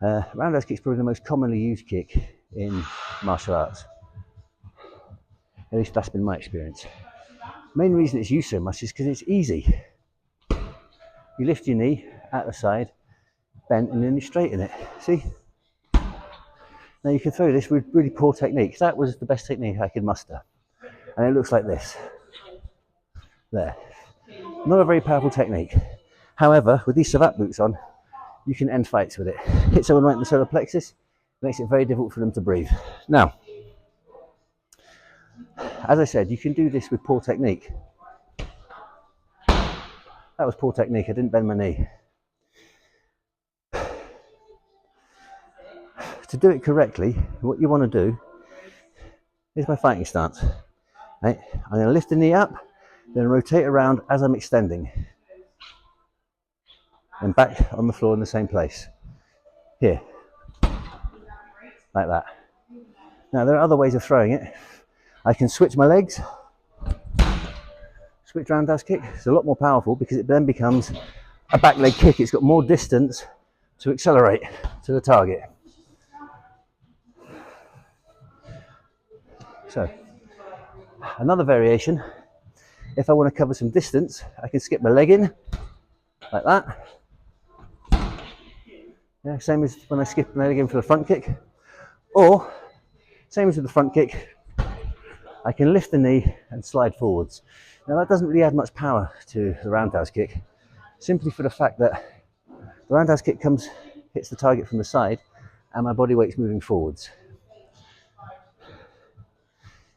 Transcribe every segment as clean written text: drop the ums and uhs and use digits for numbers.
Roundhouse kick is probably the most commonly used kick in martial arts. At least that's been my experience. The main reason it's used so much is because it's easy. You lift your knee at the side, bent, and then you straighten it. See? Now you can throw this with really poor technique. That was the best technique I could muster. And it looks like this. There. Not a very powerful technique. However, with these savate boots on, you can end fights with it. Hit someone right in the solar plexus, it makes it very difficult for them to breathe. Now, as I said, you can do this with poor technique. That was poor technique, I didn't bend my knee. To do it correctly, what you want to do is my fighting stance. Right? I'm going to lift the knee up, then rotate around as I'm extending. And back on the floor in the same place. Here. Like that. Now there are other ways of throwing it. I can switch my legs. Switch roundhouse kick. It's a lot more powerful because it then becomes a back leg kick. It's got more distance to accelerate to the target. So, another variation, if I want to cover some distance, I can skip my leg in, like that. Yeah, same as when I skip my leg in for the front kick. Or, same as with the front kick, I can lift the knee and slide forwards. Now that doesn't really add much power to the roundhouse kick, simply for the fact that the roundhouse kick hits the target from the side, and my body weight's moving forwards.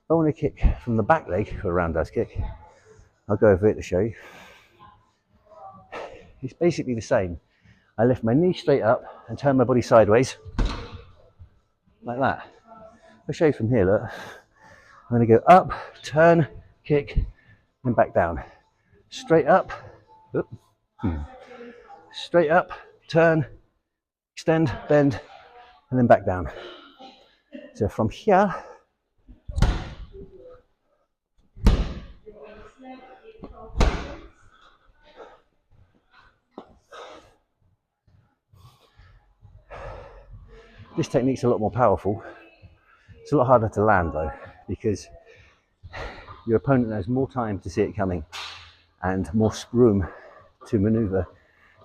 If I want to kick from the back leg for a roundhouse kick, I'll go over it to show you. It's basically the same. I lift my knee straight up and turn my body sideways, like that. I'll show you from here, look. I'm going to go up, turn, kick, and back down. Straight up, straight up, turn, extend, bend, and then back down. So from here, this technique's a lot more powerful. It's a lot harder to land though, because your opponent has more time to see it coming and more room to maneuver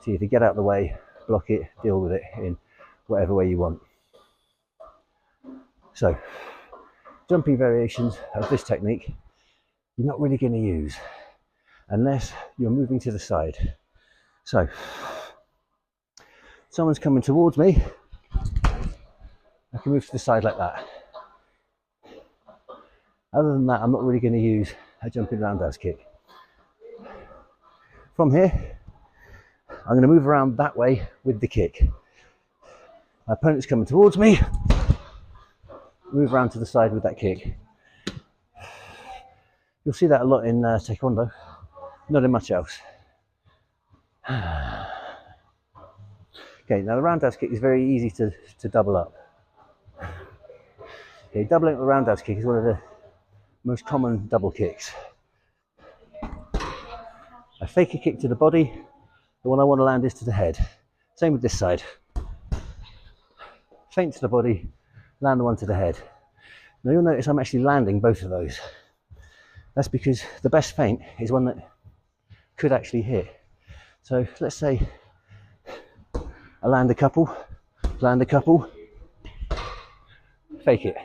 to either get out of the way, block it, deal with it in whatever way you want. So, jumping variations of this technique, you're not really going to use unless you're moving to the side. So, someone's coming towards me, I can move to the side like that. Other than that, I'm not really going to use a jumping roundhouse kick. From here, I'm going to move around that way with the kick. My opponent's coming towards me, move around to the side with that kick. You'll see that a lot in Taekwondo, not in much else. Okay, now the roundhouse kick is very easy to double up. Okay, doubling up the roundhouse kick is one of the most common double kicks. I fake a kick to the body, the one I want to land is to the head. Same with this side. Feint to the body, land the one to the head. Now you'll notice I'm actually landing both of those. That's because the best feint is one that could actually hit. So let's say I land a couple, fake it.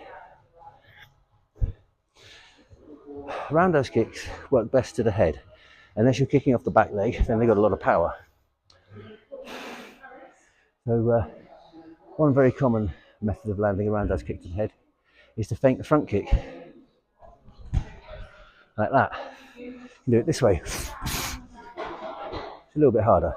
Roundhouse kicks work best to the head. Unless you're kicking off the back leg, then they've got a lot of power. So one very common method of landing a roundhouse kick to the head is to feint the front kick. Like that. You can do it this way. It's a little bit harder.